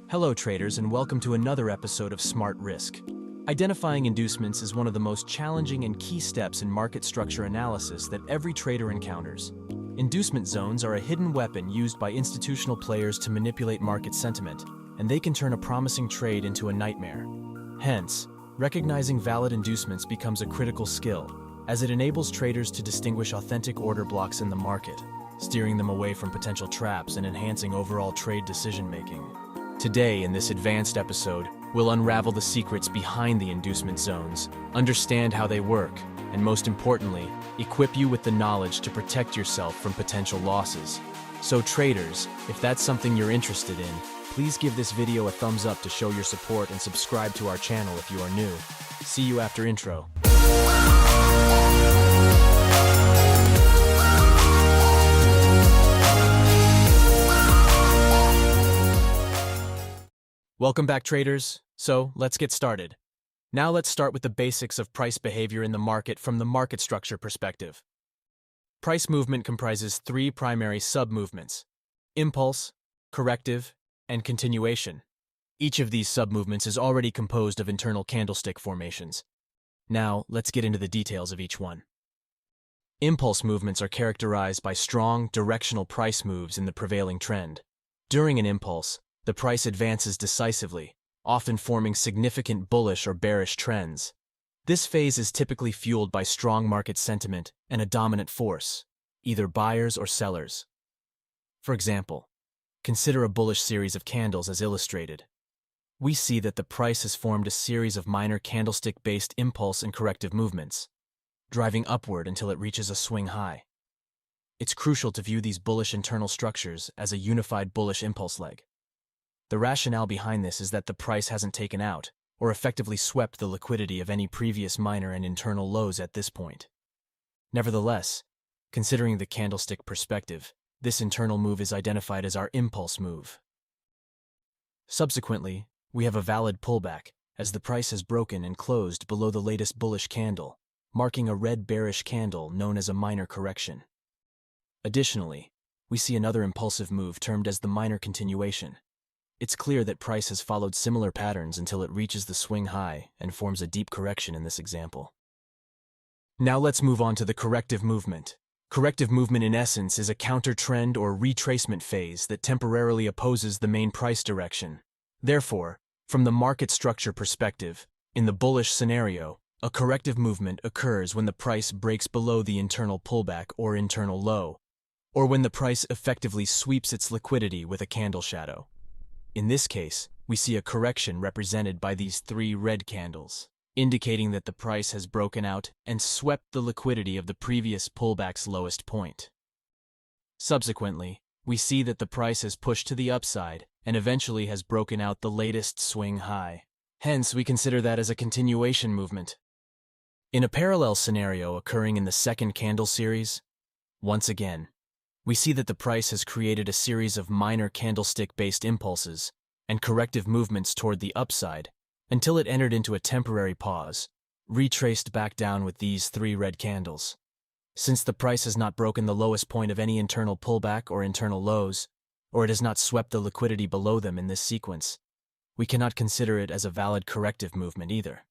Hello traders and welcome to another episode of Smart Risk. Identifying inducements is one of the most challenging and key steps in market structure analysis that every trader encounters. Inducement zones are a hidden weapon used by institutional players to manipulate market sentiment, and they can turn a promising trade into a nightmare. Hence, recognizing valid inducements becomes a critical skill, as it enables traders to distinguish authentic order blocks in the market, steering them away from potential traps and enhancing overall trade decision-making. Today, in this advanced episode, we'll unravel the secrets behind the inducement zones, understand how they work, and most importantly, equip you with the knowledge to protect yourself from potential losses. So traders, if that's something you're interested in, please give this video a thumbs up to show your support and subscribe to our channel if you are new. See you after intro. Welcome back traders. So let's get started. Now let's start with the basics of price behavior in the market from the market structure perspective. Price movement comprises three primary sub-movements: impulse, corrective, and continuation. Each of these sub-movements is already composed of internal candlestick formations. Now let's get into the details of each one. Impulse movements are characterized by strong, directional price moves in the prevailing trend. During an impulse, the price advances decisively, often forming significant bullish or bearish trends. This phase is typically fueled by strong market sentiment and a dominant force, either buyers or sellers. For example, consider a bullish series of candles as illustrated. We see that the price has formed a series of minor candlestick-based impulse and corrective movements, driving upward until it reaches a swing high. It's crucial to view these bullish internal structures as a unified bullish impulse leg. The rationale behind this is that the price hasn't taken out or effectively swept the liquidity of any previous minor and internal lows at this point. Nevertheless, considering the candlestick perspective, this internal move is identified as our impulse move. Subsequently, we have a valid pullback, as the price has broken and closed below the latest bullish candle, marking a red bearish candle known as a minor correction. Additionally, we see another impulsive move termed as the minor continuation. It's clear that price has followed similar patterns until it reaches the swing high and forms a deep correction in this example. Now let's move on to the corrective movement. Corrective movement in essence is a counter-trend or retracement phase that temporarily opposes the main price direction. Therefore, from the market structure perspective, in the bullish scenario, a corrective movement occurs when the price breaks below the internal pullback or internal low, or when the price effectively sweeps its liquidity with a candle shadow. In this case, we see a correction represented by these three red candles, indicating that the price has broken out and swept the liquidity of the previous pullback's lowest point. Subsequently, we see that the price has pushed to the upside and eventually has broken out the latest swing high. Hence, we consider that as a continuation movement. In a parallel scenario occurring in the second candle series, once again, we see that the price has created a series of minor candlestick-based impulses and corrective movements toward the upside until it entered into a temporary pause, retraced back down with these three red candles. Since the price has not broken the lowest point of any internal pullback or internal lows, or it has not swept the liquidity below them in this sequence, we cannot consider it as a valid corrective movement either.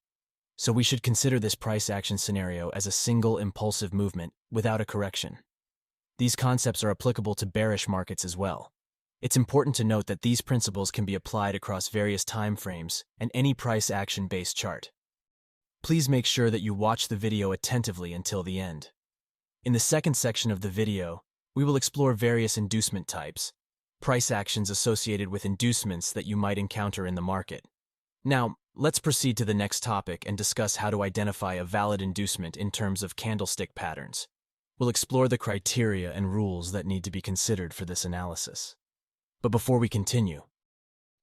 So we should consider this price action scenario as a single impulsive movement without a correction. These concepts are applicable to bearish markets as well. It's important to note that these principles can be applied across various time frames and any price action-based chart. Please make sure that you watch the video attentively until the end. In the second section of the video, we will explore various inducement types, price actions associated with inducements that you might encounter in the market. Now, let's proceed to the next topic and discuss how to identify a valid inducement in terms of candlestick patterns. We'll explore the criteria and rules that need to be considered for this analysis. But before we continue,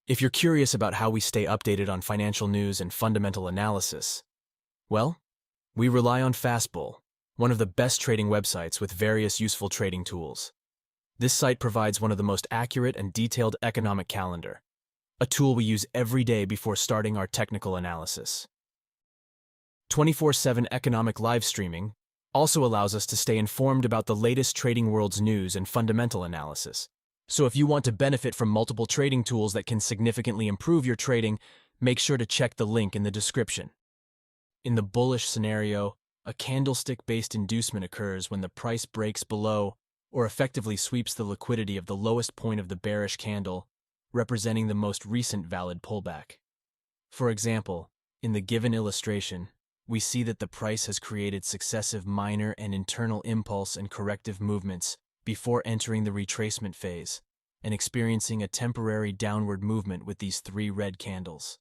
if you're curious about how we stay updated on financial news and fundamental analysis, well, we rely on Fastbull, one of the best trading websites with various useful trading tools. This site provides one of the most accurate and detailed economic calendar, a tool we use every day before starting our technical analysis. 24/7 economic live streaming also allows us to stay informed about the latest trading world's news and fundamental analysis, So if you want to benefit from multiple trading tools that can significantly improve your trading, make sure to check the link in the description. In the bullish scenario, a candlestick-based inducement occurs when the price breaks below or effectively sweeps the liquidity of the lowest point of the bearish candle, representing the most recent valid pullback. For example, in the given illustration, we see that the price has created successive minor and internal impulse and corrective movements before entering the retracement phase and experiencing a temporary downward movement with these three red candles.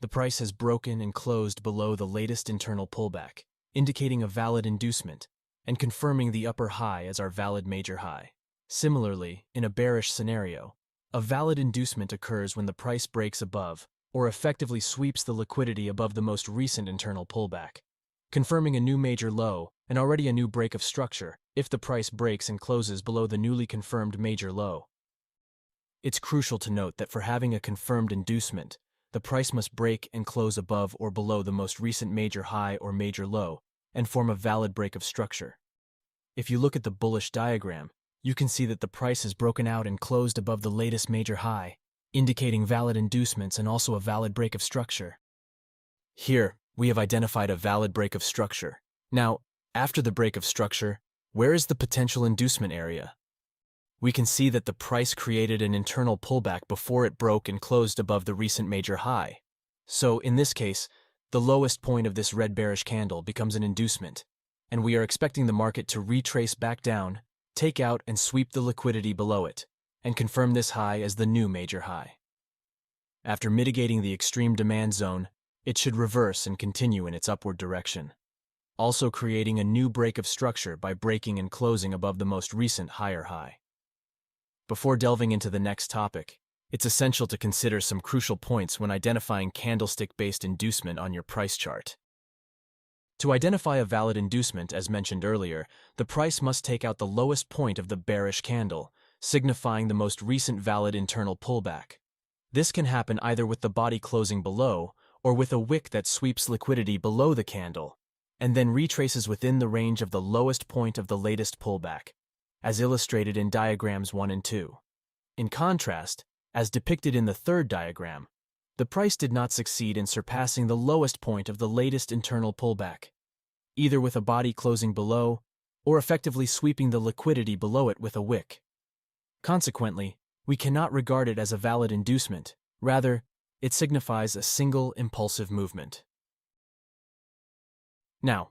The price has broken and closed below the latest internal pullback, indicating a valid inducement and confirming the upper high as our valid major high. Similarly, in a bearish scenario, a valid inducement occurs when the price breaks above or effectively sweeps the liquidity above the most recent internal pullback, confirming a new major low and already a new break of structure if the price breaks and closes below the newly confirmed major low. It's crucial to note that for having a confirmed inducement, the price must break and close above or below the most recent major high or major low and form a valid break of structure. If you look at the bullish diagram, you can see that the price has broken out and closed above the latest major high, indicating valid inducements and also a valid break of structure. Here, we have identified a valid break of structure. Now, after the break of structure, where is the potential inducement area? We can see that the price created an internal pullback before it broke and closed above the recent major high. So, in this case, the lowest point of this red bearish candle becomes an inducement, and we are expecting the market to retrace back down, take out and sweep the liquidity below it, and confirm this high as the new major high. After mitigating the extreme demand zone, it should reverse and continue in its upward direction, also creating a new break of structure by breaking and closing above the most recent higher high. Before delving into the next topic, it's essential to consider some crucial points when identifying candlestick-based inducement on your price chart. To identify a valid inducement, as mentioned earlier, the price must take out the lowest point of the bearish candle, signifying the most recent valid internal pullback. This can happen either with the body closing below or with a wick that sweeps liquidity below the candle and then retraces within the range of the lowest point of the latest pullback, as illustrated in diagrams 1 and 2. In contrast, as depicted in the third diagram, the price did not succeed in surpassing the lowest point of the latest internal pullback, either with a body closing below or effectively sweeping the liquidity below it with a wick. Consequently, we cannot regard it as a valid inducement. Rather, it signifies a single impulsive movement. Now,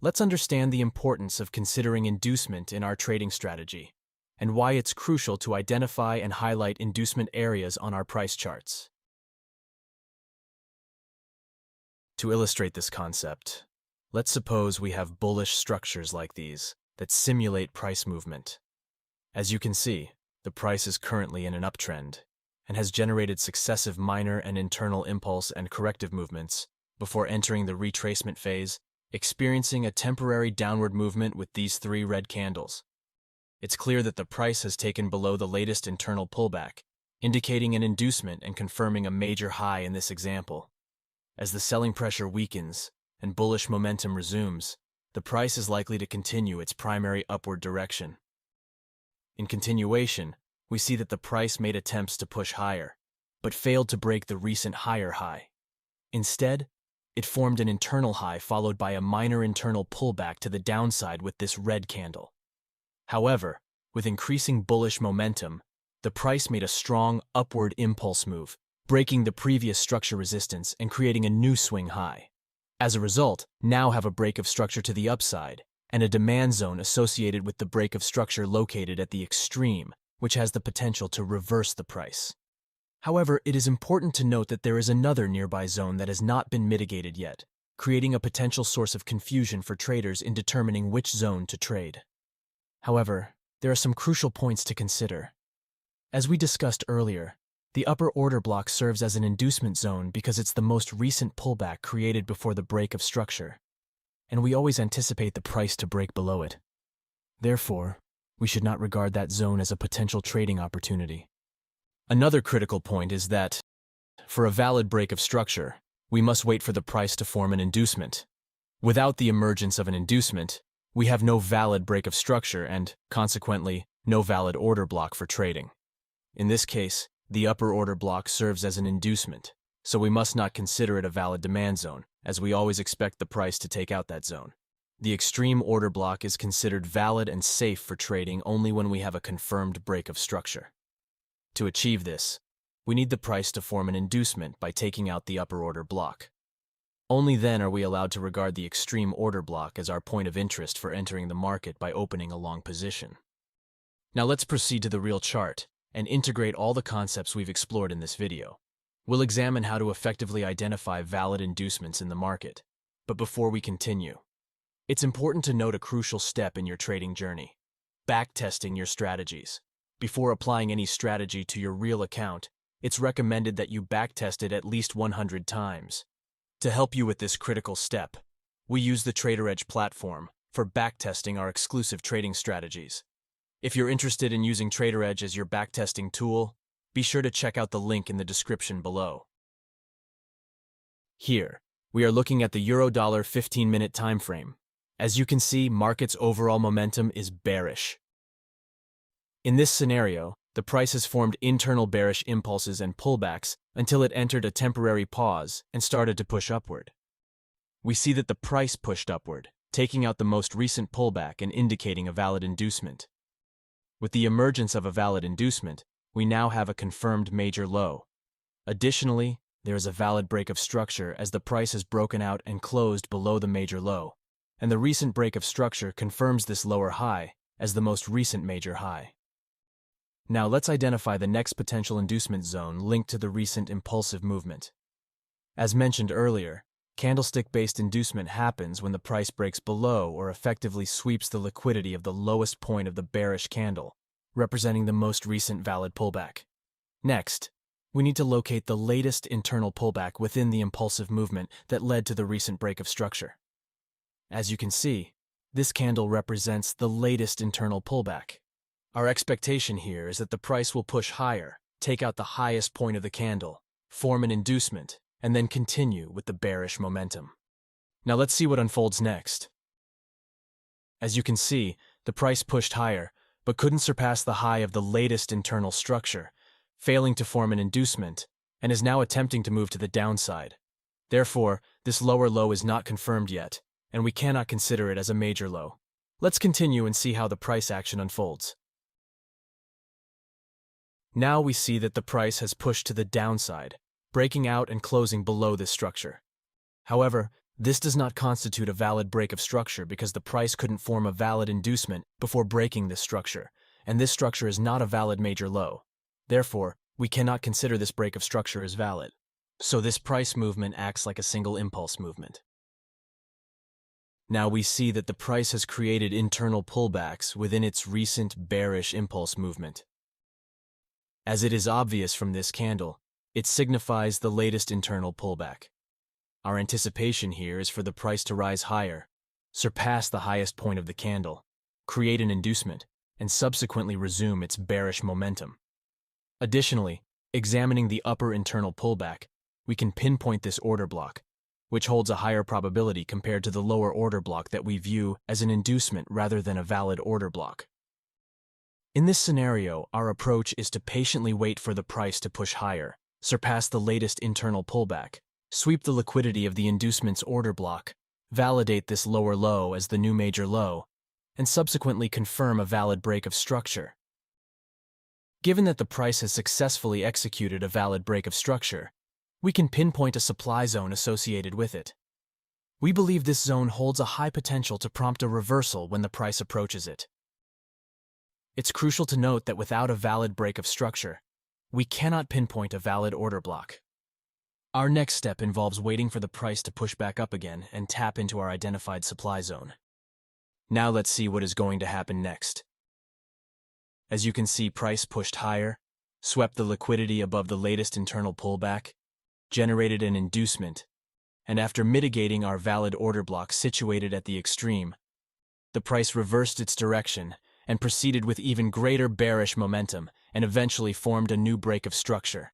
let's understand the importance of considering inducement in our trading strategy, and why it's crucial to identify and highlight inducement areas on our price charts. To illustrate this concept, let's suppose we have bullish structures like these that simulate price movement. As you can see, the price is currently in an uptrend and has generated successive minor and internal impulse and corrective movements before entering the retracement phase, experiencing a temporary downward movement with these three red candles. It's clear that the price has taken below the latest internal pullback, indicating an inducement and confirming a major high in this example. As the selling pressure weakens and bullish momentum resumes, the price is likely to continue its primary upward direction. In continuation, we see that the price made attempts to push higher, but failed to break the recent higher high. Instead, it formed an internal high followed by a minor internal pullback to the downside with this red candle. However, with increasing bullish momentum, the price made a strong upward impulse move, breaking the previous structure resistance and creating a new swing high. As a result, now have a break of structure to the upside and a demand zone associated with the break of structure located at the extreme, which has the potential to reverse the price. However, it is important to note that there is another nearby zone that has not been mitigated yet, creating a potential source of confusion for traders in determining which zone to trade. However, there are some crucial points to consider. As we discussed earlier, the upper order block serves as an inducement zone because it's the most recent pullback created before the break of structure, and we always anticipate the price to break below it. Therefore, we should not regard that zone as a potential trading opportunity. Another critical point is that, for a valid break of structure, we must wait for the price to form an inducement. Without the emergence of an inducement, we have no valid break of structure and, consequently, no valid order block for trading. In this case, the upper order block serves as an inducement, so we must not consider it a valid demand zone, as we always expect the price to take out that zone. The extreme order block is considered valid and safe for trading only when we have a confirmed break of structure. To achieve this, we need the price to form an inducement by taking out the upper order block. Only then are we allowed to regard the extreme order block as our point of interest for entering the market by opening a long position. Now let's proceed to the real chart and integrate all the concepts we've explored in this video. We'll examine how to effectively identify valid inducements in the market. But before we continue, it's important to note a crucial step in your trading journey: backtesting your strategies. Before applying any strategy to your real account, it's recommended that you backtest it at least 100 times. To help you with this critical step, we use the TraderEdge platform for backtesting our exclusive trading strategies. If you're interested in using TraderEdge as your backtesting tool, be sure to check out the link in the description below. Here, we are looking at the Euro-Dollar 15-minute time frame. As you can see, market's overall momentum is bearish. In this scenario, the price has formed internal bearish impulses and pullbacks until it entered a temporary pause and started to push upward. We see that the price pushed upward, taking out the most recent pullback and indicating a valid inducement. With the emergence of a valid inducement, we now have a confirmed major low. Additionally, there is a valid break of structure as the price has broken out and closed below the major low, and the recent break of structure confirms this lower high as the most recent major high. Now let's identify the next potential inducement zone linked to the recent impulsive movement. As mentioned earlier, candlestick-based inducement happens when the price breaks below or effectively sweeps the liquidity of the lowest point of the bearish candle, representing the most recent valid pullback. Next, we need to locate the latest internal pullback within the impulsive movement that led to the recent break of structure. As you can see, this candle represents the latest internal pullback. Our expectation here is that the price will push higher, take out the highest point of the candle, form an inducement, and then continue with the bearish momentum. Now let's see what unfolds next. As you can see, the price pushed higher, but couldn't surpass the high of the latest internal structure, failing to form an inducement, and is now attempting to move to the downside. Therefore, this lower low is not confirmed yet, and we cannot consider it as a major low. Let's continue and see how the price action unfolds. Now we see that the price has pushed to the downside, breaking out and closing below this structure. However, this does not constitute a valid break of structure because the price couldn't form a valid inducement before breaking this structure, and this structure is not a valid major low. Therefore, we cannot consider this break of structure as valid. So this price movement acts like a single impulse movement. Now we see that the price has created internal pullbacks within its recent bearish impulse movement. As it is obvious from this candle, it signifies the latest internal pullback. Our anticipation here is for the price to rise higher, surpass the highest point of the candle, create an inducement, and subsequently resume its bearish momentum. Additionally, examining the upper internal pullback, we can pinpoint this order block, which holds a higher probability compared to the lower order block that we view as an inducement rather than a valid order block. In this scenario, our approach is to patiently wait for the price to push higher, surpass the latest internal pullback, sweep the liquidity of the inducement's order block, validate this lower low as the new major low, and subsequently confirm a valid break of structure. Given that the price has successfully executed a valid break of structure, we can pinpoint a supply zone associated with it. We believe this zone holds a high potential to prompt a reversal when the price approaches it. It's crucial to note that without a valid break of structure, we cannot pinpoint a valid order block. Our next step involves waiting for the price to push back up again and tap into our identified supply zone. Now let's see what is going to happen next. As you can see, price pushed higher, swept the liquidity above the latest internal pullback, generated an inducement, and after mitigating our valid order block situated at the extreme, the price reversed its direction and proceeded with even greater bearish momentum and eventually formed a new break of structure.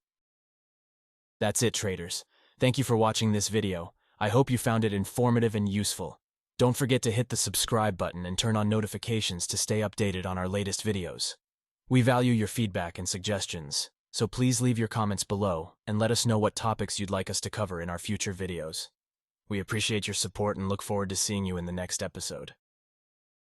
That's it, traders. Thank you for watching this video. I hope you found it informative and useful. Don't forget to hit the subscribe button and turn on notifications to stay updated on our latest videos. We value your feedback and suggestions, so please leave your comments below and let us know what topics you'd like us to cover in our future videos. We appreciate your support and look forward to seeing you in the next episode.